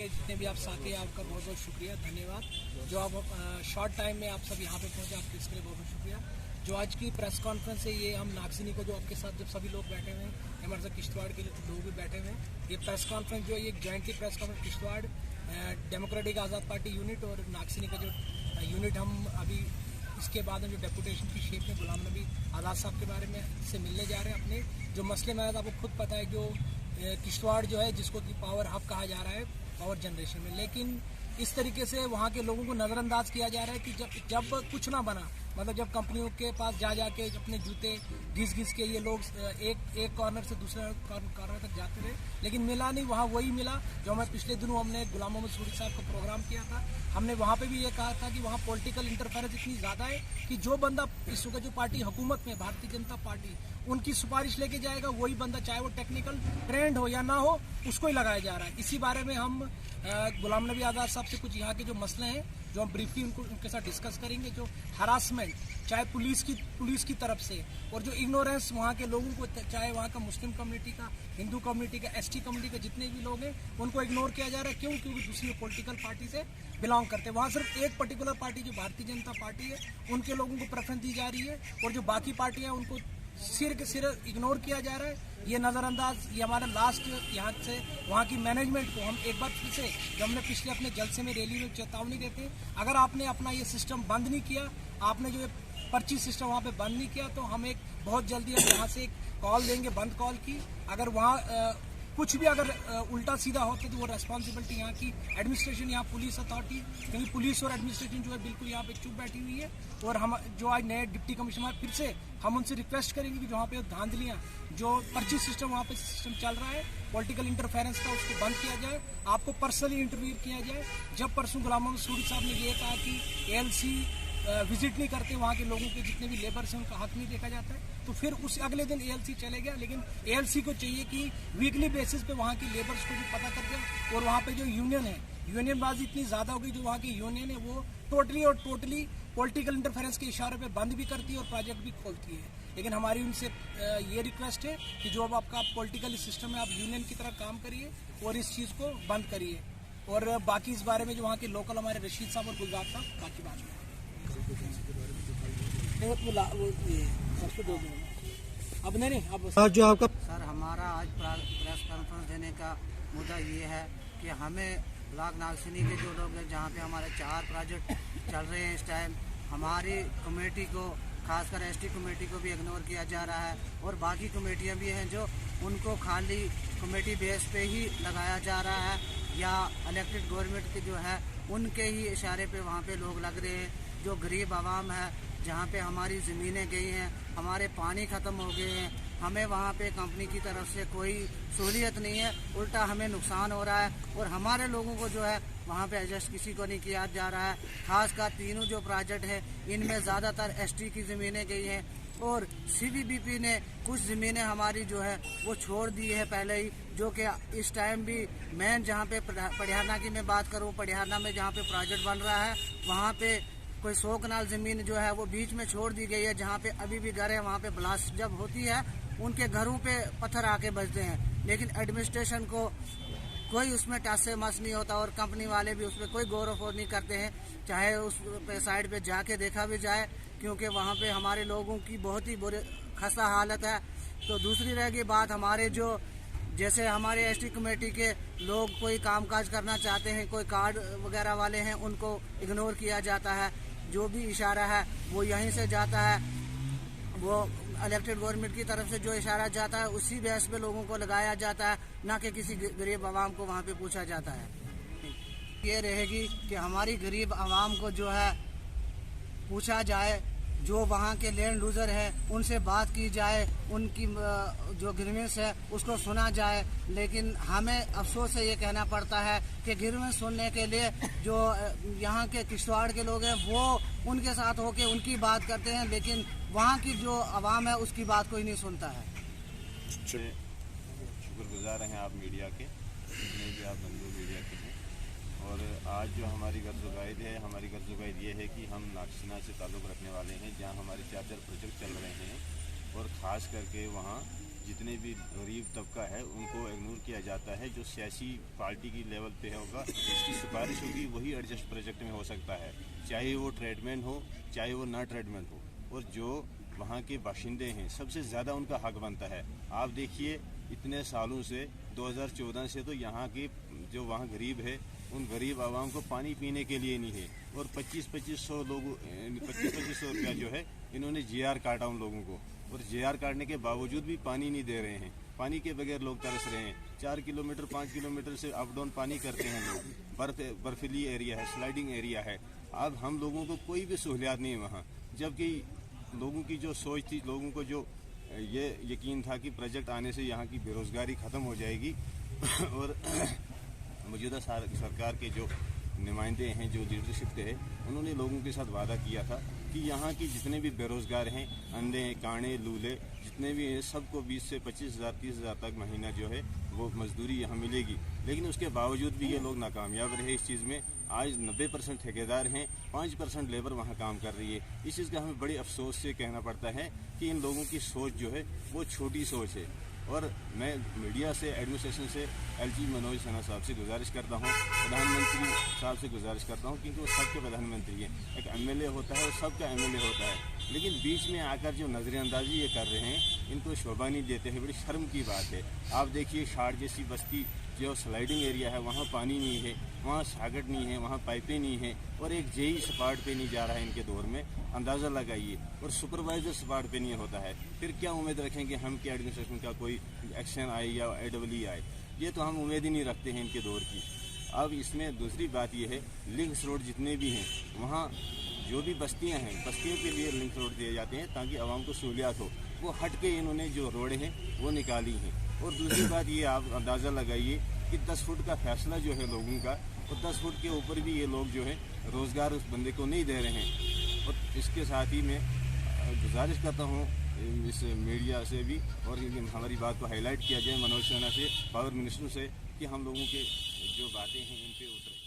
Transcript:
के जितने भी आप साथी हैं आपका बहुत बहुत शुक्रिया, धन्यवाद। जो आप शॉर्ट टाइम में आप सब यहाँ पे पहुँचे, आपके इसके लिए बहुत बहुत शुक्रिया। जो आज की प्रेस कॉन्फ्रेंस है ये हम नागसिनी को, जो आपके साथ जब सभी लोग बैठे हुए हैं, हमारे साथ किश्तवाड़ के लोग भी बैठे हुए हैं, ये प्रेस कॉन्फ्रेंस जो ये jointly press conference Kishtwar democratic Azad party unit और नागसिनी का जो यूनिट, हम अभी इसके बाद में जो डेपुटेशन की शेप में गुलाम नबी आज़ाद साहब के बारे में से मिलने जा रहे हैं। अपने जो मसले में आपको खुद पता है, जो किश्तवाड़ जो है जिसको कि पावर हब कहा जा रहा है पावर जनरेशन में, लेकिन इस तरीके से वहाँ के लोगों को नज़रअंदाज किया जा रहा है कि जब कुछ ना बना, मतलब जब कंपनियों के पास जा के अपने जूते घिस के ये लोग एक कॉर्नर से दूसरे कॉर्नर तक जाते रहे, लेकिन मिला नहीं। वहाँ वही मिला जो हमें पिछले दिनों हमने गुलाम मोहम्मद सूरी साहब का प्रोग्राम किया था। हमने वहाँ पे भी ये कहा था कि वहाँ पॉलिटिकल इंटरफेरेंस इतनी ज़्यादा है कि जो बंदा इस वक्त जो पार्टी हुकूमत में भारतीय जनता पार्टी उनकी सिफारिश लेके जाएगा, वही बंदा चाहे वो टेक्निकल ट्रेंड हो या ना हो, उसको ही लगाया जा रहा है। इसी बारे में हम गुलाम नबी आज़ाद साहब से कुछ यहाँ के जो मसले हैं जो हम ब्रीफली उनके साथ डिस्कस करेंगे। जो हरासमेंट चाहे पुलिस की तरफ से, और जो इग्नोरेंस वहाँ के लोगों को, चाहे वहाँ का मुस्लिम कम्युनिटी का, हिंदू कम्युनिटी का, एसटी कम्युनिटी का, जितने भी लोग हैं उनको इग्नोर किया जा रहा है। क्यों? क्योंकि दूसरी पॉलिटिकल पार्टी से बिलोंग करते हैं। वहाँ सिर्फ एक पर्टिकुलर पार्टी जो भारतीय जनता पार्टी है उनके लोगों को प्रेफरेंस दी जा रही है, और जो बाकी पार्टियाँ उनको सिर के सिर इग्नोर किया जा रहा है। ये नज़रअंदाज, ये हमारा लास्ट यहाँ से वहाँ की मैनेजमेंट को हम एक बार फिर से, जब हमने पिछले अपने जलसे में रैली में चेतावनी देते, अगर आपने अपना ये सिस्टम बंद नहीं किया, आपने जो पर्ची सिस्टम वहाँ पे बंद नहीं किया, तो हम एक बहुत जल्दी हम यहाँ से एक कॉल देंगे, बंद कॉल की। अगर वहाँ कुछ भी अगर उल्टा सीधा होता तो वो रेस्पॉन्सिबिलिटी यहाँ की एडमिनिस्ट्रेशन, यहाँ पुलिस अथॉरिटी, क्योंकि पुलिस और एडमिनिस्ट्रेशन जो है बिल्कुल यहाँ पे चुप बैठी हुई है। और हम जो आज नए डिप्टी कमिश्नर, फिर से हम उनसे रिक्वेस्ट करेंगे कि जहाँ पे धांधलियाँ, जो पर्ची सिस्टम वहाँ पे सिस्टम चल रहा है पॉलिटिकल इंटरफेरेंस का, उसको बंद किया जाए। आपको पर्सनली इंटरव्यू किया जाए। जब परसों गुलाम मोहम्मद सूरी साहब ने ये कहा कि ALC विजिट नहीं करते, वहाँ के लोगों के जितने भी लेबर्स हैं उनका हक नहीं देखा जाता है, तो फिर उस अगले दिन ALC चले गया। लेकिन ALC को चाहिए कि वीकली बेसिस पे वहाँ की लेबर्स को भी पता करके, और वहाँ पे जो यूनियन है, यूनियनबाजी इतनी ज़्यादा हो गई, जो वहाँ की यूनियन है वो टोटली पॉलिटिकल इंटरफेरेंस के इशारे पे बंद भी करती है और प्रोजेक्ट भी खोलती है। लेकिन हमारी उनसे ये रिक्वेस्ट है कि जो अब आपका पॉलिटिकल सिस्टम है, आप यूनियन की तरह काम करिए और इस चीज़ को बंद करिए। और बाकी इस बारे में जो वहाँ के लोकल हमारे रशीद साहब और गुलजार साहब बाकी बात में अब नहीं अब जो आपका सर, हमारा आज प्रेस कॉन्फ्रेंस देने का मुद्दा ये है कि हमें ब्लॉक नागसिनी के जो लोग हैं, जहाँ पे हमारे 4 प्रोजेक्ट चल रहे हैं इस टाइम, हमारी कमेटी को, खासकर ST कमेटी को भी इग्नोर किया जा रहा है, और बाकी कमेटियाँ भी हैं जो उनको खाली कमेटी बेस पे ही लगाया जा रहा है, या इलेक्टेड गवर्नमेंट के जो है उनके ही इशारे पे वहाँ पे लोग लग रहे हैं। जो गरीब आवाम है, जहाँ पे हमारी ज़मीनें गई हैं, हमारे पानी ख़त्म हो गए हैं, हमें वहाँ पे कंपनी की तरफ से कोई सहूलियत नहीं है, उल्टा हमें नुकसान हो रहा है, और हमारे लोगों को जो है वहाँ पे एडजस्ट किसी को नहीं किया जा रहा है। खासकर तीनों जो प्रोजेक्ट है इनमें ज़्यादातर ST की ज़मीनें गई हैं, और CBBP ने कुछ ज़मीनें हमारी जो है वो छोड़ दी है पहले ही, जो कि इस टाइम भी मेन जहाँ पे पटियाला की मैं बात करूँ, पटियाला में जहाँ पे प्रोजेक्ट बन रहा है, वहाँ पे कोई 100 कनाल ज़मीन जो है वो बीच में छोड़ दी गई है, जहाँ पे अभी भी घर है, वहाँ पे ब्लास्ट जब होती है उनके घरों पे पत्थर आके बजते हैं, लेकिन एडमिनिस्ट्रेशन को कोई उसमें टस से मस नहीं होता, और कंपनी वाले भी उसमें कोई गौर वफौर नहीं करते हैं, चाहे उस पे साइड पे जाके देखा भी जाए, क्योंकि वहाँ पे हमारे लोगों की बहुत ही बुरी खस्ता हालत है। तो दूसरी रह गई बात, हमारे जो जैसे हमारे ST कमेटी के लोग कोई कामकाज करना चाहते हैं, कोई कार्ड वगैरह वाले हैं, उनको इग्नोर किया जाता है। जो भी इशारा है वो यहीं से जाता है, वो इलेक्टेड गवर्नमेंट की तरफ से जो इशारा जाता है उसी बेस पे लोगों को लगाया जाता है, ना कि किसी गरीब आवाम को वहाँ पे पूछा जाता है। ये रहेगी कि हमारी गरीब आवाम को जो है पूछा जाए, जो वहाँ के लैंड लूजर हैं उनसे बात की जाए, उनकी जो ग्रीवेंस है उसको सुना जाए। लेकिन हमें अफसोस से ये कहना पड़ता है कि ग्रीवेंस सुनने के लिए जो यहाँ के किश्तवाड़ के लोग हैं वो उनके साथ होके उनकी बात करते हैं, लेकिन वहाँ की जो आवाम है उसकी बात कोई नहीं सुनता है। शुक्रगुजार हैं आप मीडिया के, जितने भी आप बंधु मीडिया के हैं। और आज जो हमारी गर्ज़-ओ-क़ायद है, हमारी गर्ज़-ओ-क़ायद ये है कि हम नागसिना से ताल्लुक़ रखने वाले हैं, जहाँ हमारे 4 प्रोजेक्ट चल रहे हैं, और ख़ास करके वहाँ जितने भी गरीब तबका है उनको इग्नोर किया जाता है। जो सियासी पार्टी की लेवल पे होगा, इसकी सिफारिश होगी, वही एडजस्ट प्रोजेक्ट में हो सकता है, चाहे वो ट्रेडमेंट हो चाहे वो ना ट्रेडमेंट हो। और जो वहाँ के बाशिंदे हैं, सबसे ज़्यादा उनका हक बनता है। आप देखिए, इतने सालों से 2014 से तो यहाँ के जो वहाँ गरीब है, उन गरीब आवाम को पानी पीने के लिए नहीं है। और 25-2500 रुपया जो है इन्होंने JR काटा उन लोगों को, और JR काटने के बावजूद भी पानी नहीं दे रहे हैं। पानी के बगैर लोग तरस रहे हैं। 4 किलोमीटर 5 किलोमीटर से अप डाउन पानी करते हैं लोग। बर्फीली एरिया है, स्लाइडिंग एरिया है। अब हम लोगों को कोई भी सहूलियात नहीं है वहाँ, जबकि लोगों की जो सोच थी, लोगों को जो ये यकीन था कि प्रोजेक्ट आने से यहाँ की बेरोज़गारी ख़त्म हो जाएगी। और मौजूदा सरकार के जो नुमाइंदे हैं, जो लीडरशिप के हैं, उन्होंने लोगों के साथ वादा किया था कि यहाँ की जितने भी बेरोज़गार हैं, अंधे, काणे, लूले, जितने भी हैं, सबको 20 से 25,000 30,000 तक महीना जो है वो मजदूरी यहाँ मिलेगी। लेकिन उसके बावजूद भी ये लोग नाकामयाब रहे इस चीज़ में। आज 90% ठेकेदार हैं, 5% लेबर वहाँ काम कर रही है। इस चीज़ का हमें बड़ी अफसोस से कहना पड़ता है कि इन लोगों की सोच जो है वो छोटी सोच है। और मैं मीडिया से, एडमिनिस्ट्रेशन से, LG मनोज सिन्हा साहब से गुजारिश करता हूँ, प्रधानमंत्री साहब से गुजारिश करता हूँ, क्योंकि वो सबके प्रधानमंत्री हैं। एक MLA होता है, वो सबका MLA होता है, लेकिन बीच में आकर जो नज़रअंदाजी ये कर रहे हैं, इनको शोभा नहीं देते हैं। बड़ी शर्म की बात है। आप देखिए, शार जैसी बस्ती जो स्लाइडिंग एरिया है, वहाँ पानी नहीं है, वहाँ सागट नहीं है, वहाँ पाइपें नहीं है, और एक JE स्पॉट पे नहीं जा रहा है इनके दौर में, अंदाज़ा लगाइए। और सुपरवाइज़र स्पॉट पे नहीं होता है, फिर क्या उम्मीद रखेंगे हम कि एडमिनिस्ट्रेशन का कोई एक्शन आए या AWE आए? ये तो हम उम्मीद ही नहीं रखते हैं इनके दौर की। अब इसमें दूसरी बात ये है, लिंक्स रोड जितने भी हैं, वहाँ जो भी बस्तियाँ हैं, बस्तियों के लिए लिंक रोड दिए जाते हैं ताकि आवाम को सहूलियात हो। वो हट के इन्होंने जो रोडें हैं वो निकाली हैं। और दूसरी बात ये, आप अंदाज़ा लगाइए कि 10 फुट का फैसला जो है लोगों का, और 10 फुट के ऊपर भी ये लोग जो है रोज़गार उस बंदे को नहीं दे रहे हैं। और इसके साथ ही मैं गुजारिश करता हूँ इस मीडिया से भी, और हमारी बात को हाईलाइट किया जाए मनोज सिन्हा से, पावर मिनिस्टर से, कि हम लोगों के जो बातें हैं इन पे उतरे।